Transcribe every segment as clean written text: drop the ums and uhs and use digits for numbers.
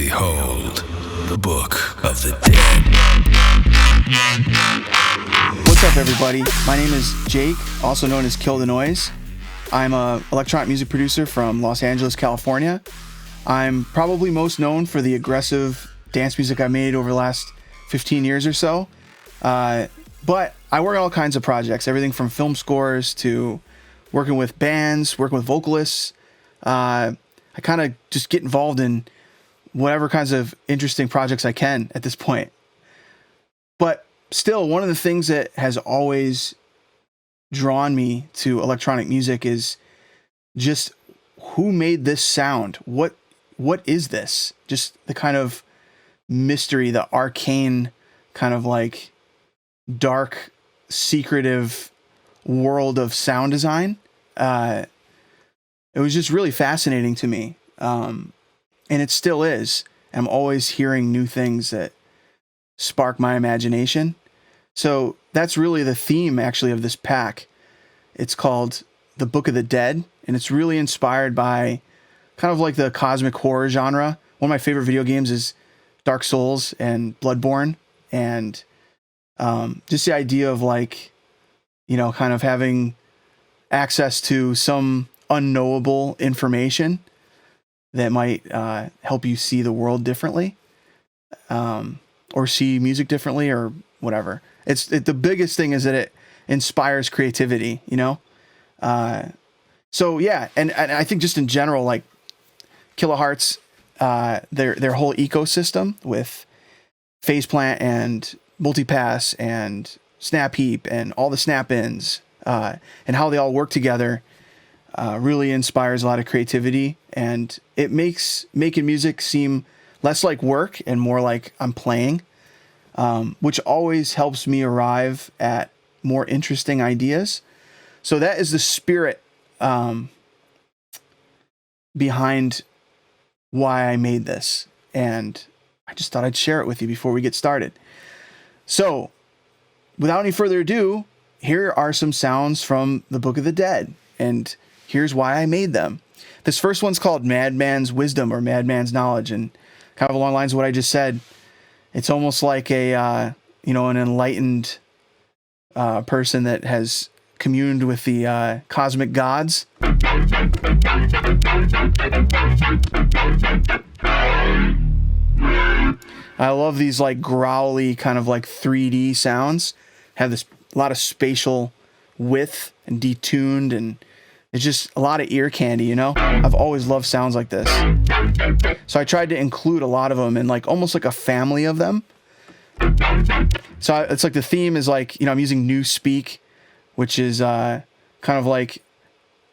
Behold, the Book of the Dead. What's up, everybody? My name is Jake, also known as Kill the Noise. I'm an electronic music producer from Los Angeles, California. I'm probably most known for the aggressive dance music I made over the last 15 years or so. But I work on all kinds of projects, everything from film scores to working with bands, working with vocalists. I kind of just get involved in whatever kinds of interesting projects I can at this point. But still, one of the things that has always drawn me to electronic music is just who made this sound? What is this? Just the kind of mystery, the arcane kind of like dark, secretive world of sound design. It was just really fascinating to me. And it still is. I'm always hearing new things that spark my imagination. So that's really the theme, actually, of this pack. It's called The Book of the Dead, and it's really inspired by kind of like the cosmic horror genre. One of my favorite video games is Dark Souls and Bloodborne, and just the idea of like, you know, kind of having access to some unknowable information that might help you see the world differently, or see music differently, or whatever. The biggest thing is that it inspires creativity, you know? So yeah, and I think just in general, like Kilohearts, their whole ecosystem with Faceplant and Multipass and Snap Heap and all the snap-ins, and how they all work together, really inspires a lot of creativity, and it makes making music seem less like work and more like I'm playing, which always helps me arrive at more interesting ideas. So that is the spirit behind why I made this, and I just thought I'd share it with you before we get started. So without any further ado, here are some sounds from the Book of the Dead, and here's why I made them. This first one's called Madman's Wisdom, or Madman's Knowledge, and kind of along the lines of what I just said. It's almost like an enlightened person that has communed with the cosmic gods. I love these like growly kind of like 3D sounds. Have this a lot of spatial width and detuned, and it's just a lot of ear candy, you know? I've always loved sounds like this. So I tried to include a lot of them in like almost like a family of them. So it's like the theme is like, you know, I'm using New Speak, which is kind of like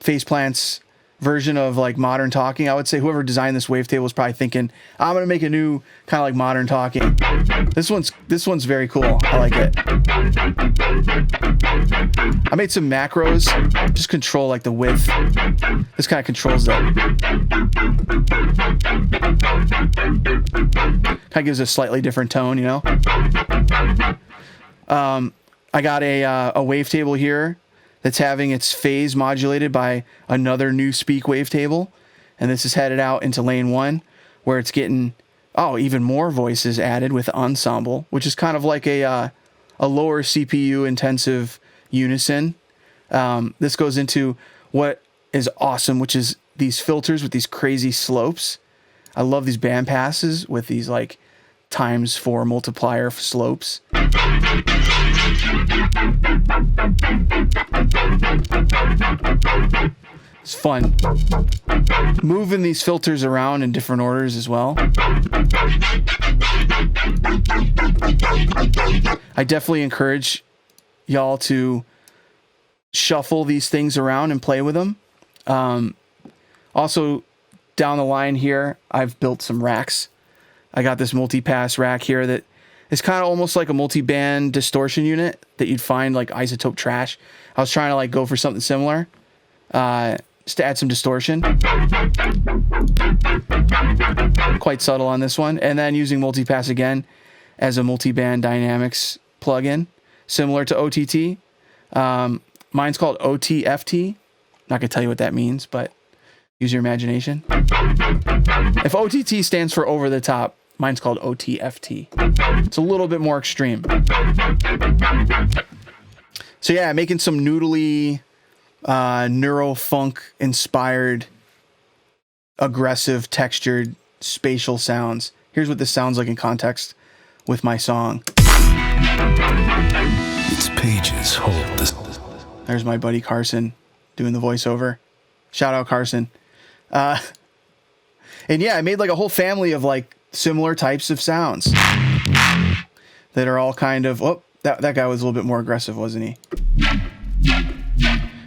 Faceplant's version of like modern talking. I would say whoever designed this wavetable is probably thinking, I'm gonna make a new kind of like modern talking. This one's very cool. I like it. I made some macros, just control like the width. This kind of controls that. Kind of gives a slightly different tone, you know. I got a wavetable here that's having its phase modulated by another New Speak wavetable, and this is headed out into lane 1, where it's getting even more voices added with ensemble, which is kind of like a lower CPU intensive unison. This goes into what is awesome, which is these filters with these crazy slopes. I love these band passes with these like ×4 multiplier slopes. It's fun. Moving these filters around in different orders as well. I definitely encourage y'all to shuffle these things around and play with them. Also, down the line here, I've built some racks. I got this multi-pass rack here that is kind of almost like a multi-band distortion unit that you'd find like Isotope Trash. I was trying to like go for something similar, just to add some distortion. Quite subtle on this one. And then using multi-pass again as a multi-band dynamics plugin, similar to OTT. Mine's called OTFT. Not gonna tell you what that means, but Use your imagination. If OTT stands for over the top, mine's called OTFT. It's a little bit more extreme. So yeah, making some noodly, neurofunk inspired, aggressive, textured, spatial sounds. Here's what this sounds like in context with my song. Its pages hold this. There's my buddy Carson doing the voiceover. Shout out Carson. And yeah, I made like a whole family of like similar types of sounds that are all kind of, oh, that guy was a little bit more aggressive, wasn't he?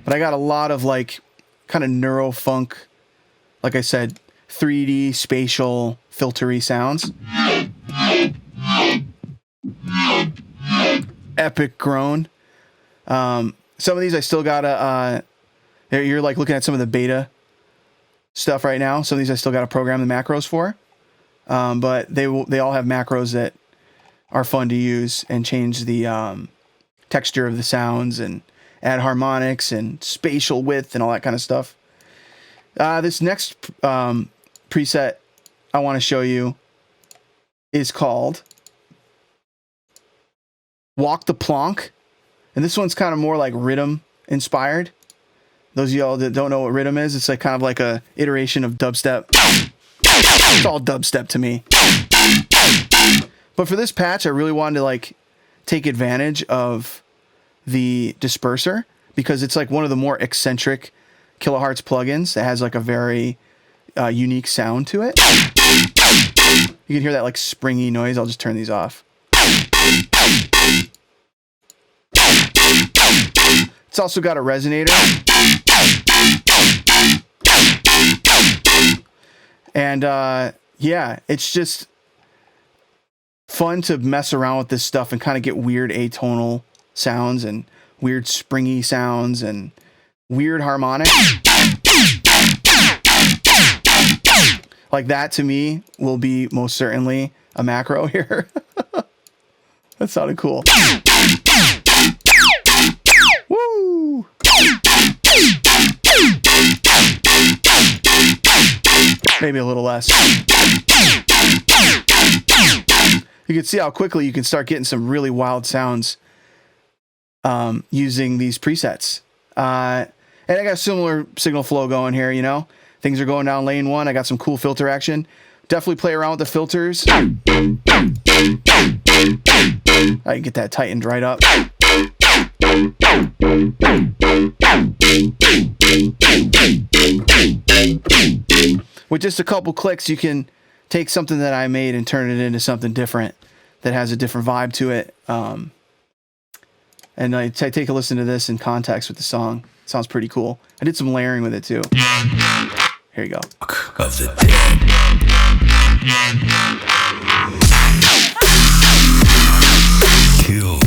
But I got a lot of like kind of neurofunk, like I said, 3D spatial filtery sounds. Epic groan. Some of these I still gotta, you're like looking at some of the beta stuff right now. Some of these I still gotta program the macros for. But they all have macros that are fun to use and change the texture of the sounds and add harmonics and spatial width and all that kind of stuff. This next preset I want to show you is called Walk the Plonk. And this one's kind of more like rhythm inspired. Those of y'all that don't know what rhythm is, it's like kind of like a iteration of dubstep. It's all dubstep to me. But for this patch, I really wanted to like take advantage of the disperser because it's like one of the more eccentric Kilohearts plugins that has like a very unique sound to it. You can hear that like springy noise. I'll just turn these off. It's also got a resonator. And yeah, it's just fun to mess around with this stuff and kind of get weird atonal sounds and weird springy sounds and weird harmonics. Like that to me will be most certainly a macro here. That sounded cool. Woo! Maybe a little less. You can see how quickly you can start getting some really wild sounds using these presets. And I got a similar signal flow going here, you know. Things are going down lane 1. I got some cool filter action. Definitely play around with the filters. I can get that tightened right up. With just a couple clicks, you can take something that I made and turn it into something different that has a different vibe to it. And I take a listen to this in context with the song. It sounds pretty cool. I did some layering with it too. Here you go. Of the dead. Kill.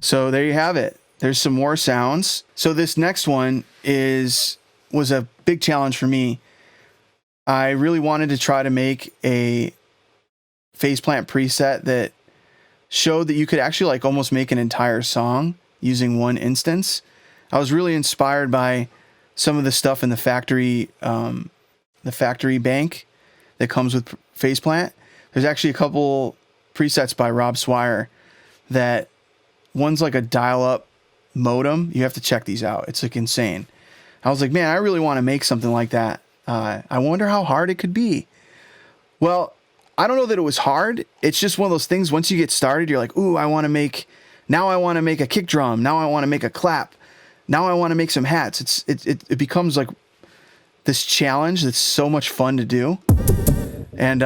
So there you have it. There's some more sounds. So this next one was a big challenge for me. I really wanted to try to make a phase plant preset that showed that you could actually like almost make an entire song using one instance. I was really inspired by some of the stuff in the factory bank that comes with phase plant. There's actually a couple presets by Rob Swire that one's like a dial-up modem. You have to check these out. It's like insane. I was like, man, I really want to make something like that. I wonder how hard it could be. Well, I don't know that it was hard. It's just one of those things. Once you get started, you're like, ooh, I want to make a kick drum. Now I want to make a clap. Now I want to make some hats. It becomes like this challenge that's so much fun to do. And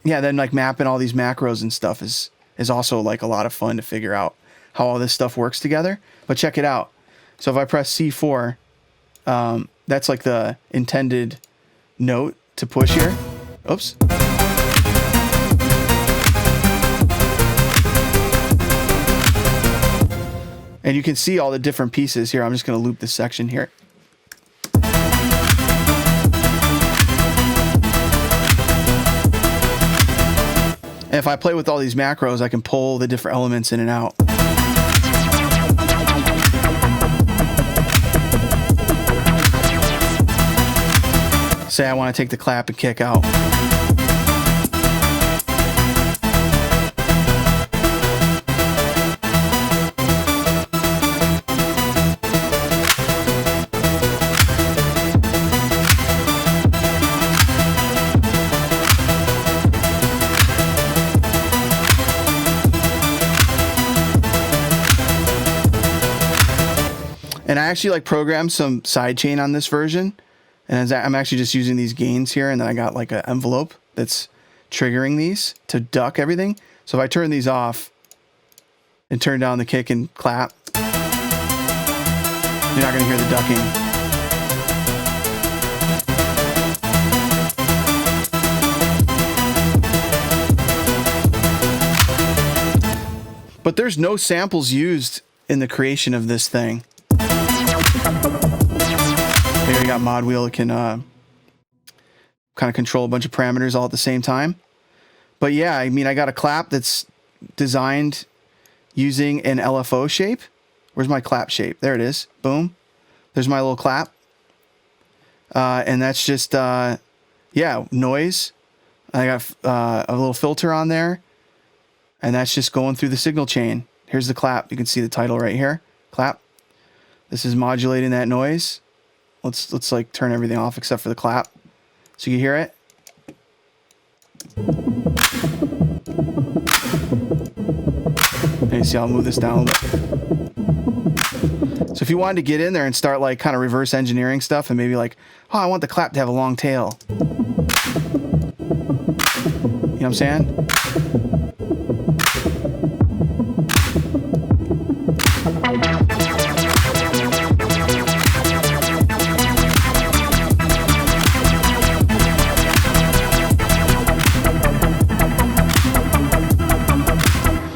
yeah, then like mapping all these macros and stuff is also like a lot of fun to figure out how all this stuff works together. But check it out. So if I press C4, that's like the intended note to push here. Oops. And you can see all the different pieces here. I'm just going to loop this section here. And if I play with all these macros, I can pull the different elements in and out. say I want to take the clap and kick out. And I actually like programmed some sidechain on this version. And I'm actually just using these gains here. And then I got like an envelope that's triggering these to duck everything. So if I turn these off and turn down the kick and clap, you're not going to hear the ducking. But there's no samples used in the creation of this thing. Here I got mod wheel. It can kind of control a bunch of parameters all at the same time. But yeah, I mean, I got a clap that's designed using an LFO shape. Where's my clap shape? There it is. Boom. There's my little clap. And that's just, yeah, noise. I got a little filter on there. And that's just going through the signal chain. Here's the clap. You can see the title right here. Clap. This is modulating that noise. Let's like turn everything off except for the clap, so you hear it. And you see, I'll move this down a little bit. So if you wanted to get in there and start like kind of reverse engineering stuff, and maybe like, oh, I want the clap to have a long tail. You know what I'm saying?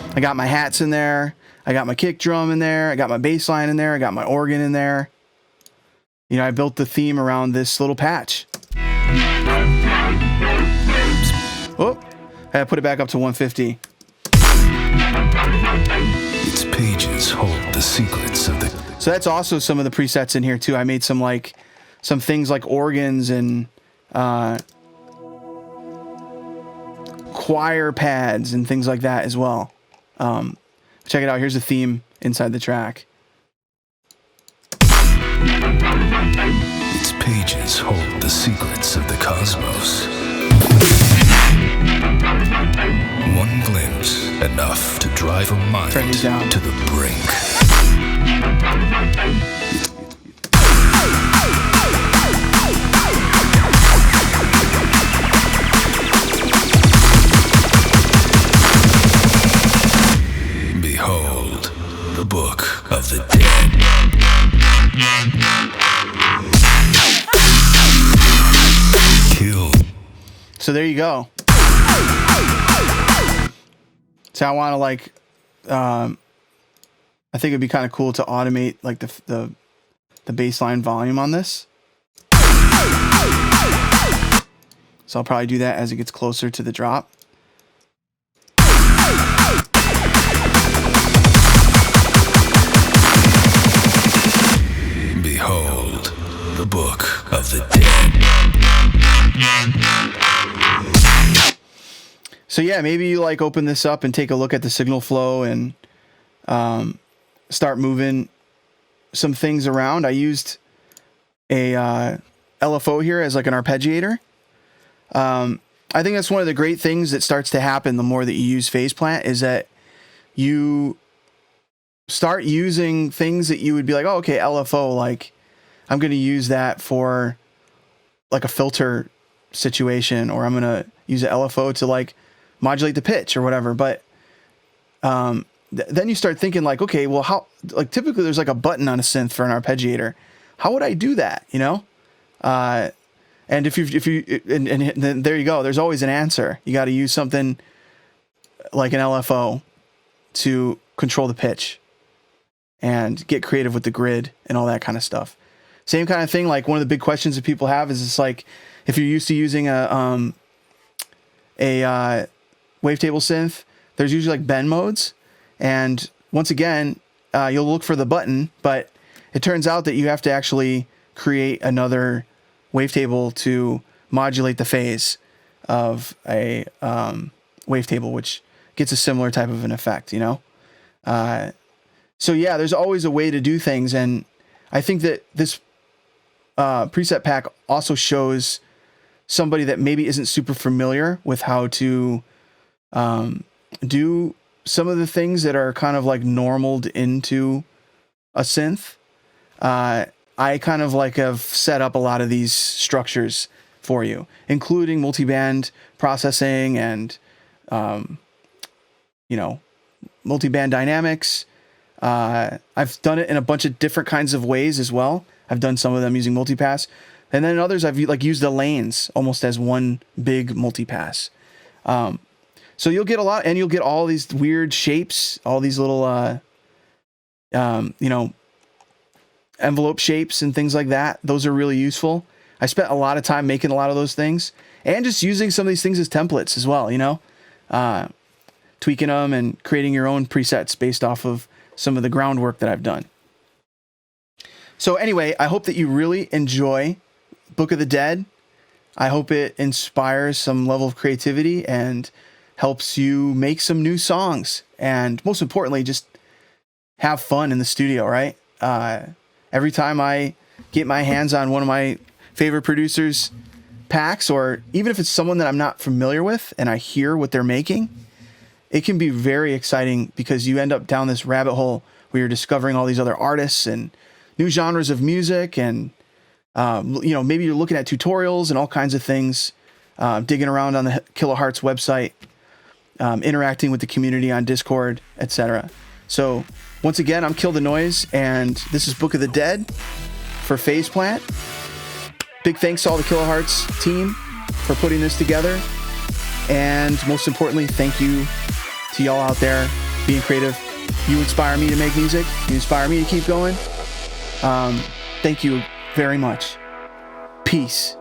I got my hats in there. I got my kick drum in there. I got my bass line in there. I got my organ in there. You know, I built the theme around this little patch. Oh, I gotta put it back up to 150. Its pages hold the secrets of the... So that's also some of the presets in here too. I made some things like organs and choir pads and things like that as well. Check it out. Here's the theme inside the track. Its pages hold the secrets of the cosmos. One glimpse, enough to drive a mind to the brink. Behold, the book of the dead. Kill. So there you go. So I want to like, I think it'd be kind of cool to automate like the baseline volume on this. So I'll probably do that as it gets closer to the drop. Behold, the book of the dead. So yeah, maybe you like open this up and take a look at the signal flow and start moving some things around. I used a LFO here as like an arpeggiator. I think that's one of the great things that starts to happen the more that you use phase plant is that you start using things that you would be like, oh, okay, LFO, like I'm going to use that for like a filter situation, or I'm going to use an LFO to like modulate the pitch or whatever. But then you start thinking like, okay, well, how, like typically there's like a button on a synth for an arpeggiator. How would I do that? You know? And and then there you go. There's always an answer. You got to use something like an LFO to control the pitch and get creative with the grid and all that kind of stuff. Same kind of thing. Like one of the big questions that people have is it's like, if you're used to using a wavetable synth, there's usually like bend modes. And once again, you'll look for the button, but it turns out that you have to actually create another wavetable to modulate the phase of a wavetable, which gets a similar type of an effect, you know? So yeah, there's always a way to do things. And I think that this preset pack also shows somebody that maybe isn't super familiar with how to do some of the things that are kind of like normaled into a synth. I kind of like have set up a lot of these structures for you, including multiband processing and, multiband dynamics. I've done it in a bunch of different kinds of ways as well. I've done some of them using multipass, and then others I've like used the lanes almost as one big multipass. So you'll get a lot, and you'll get all these weird shapes, all these little, envelope shapes and things like that. Those are really useful. I spent a lot of time making a lot of those things and just using some of these things as templates as well, tweaking them and creating your own presets based off of some of the groundwork that I've done. So anyway, I hope that you really enjoy Book of the Dead. I hope it inspires some level of creativity and helps you make some new songs. And most importantly, just have fun in the studio, right? Every time I get my hands on one of my favorite producers' packs, or even if it's someone that I'm not familiar with and I hear what they're making, it can be very exciting because you end up down this rabbit hole where you're discovering all these other artists and new genres of music. And, maybe you're looking at tutorials and all kinds of things, digging around on the Kilohearts website, interacting with the community on Discord, etc. So once again, I'm Kill the Noise, and this is Book of the Dead for Phase Plant. Big thanks to all the Kilohearts team for putting this together. And most importantly, thank you to y'all out there being creative. You inspire me to make music. You inspire me to keep going. Thank you very much. Peace.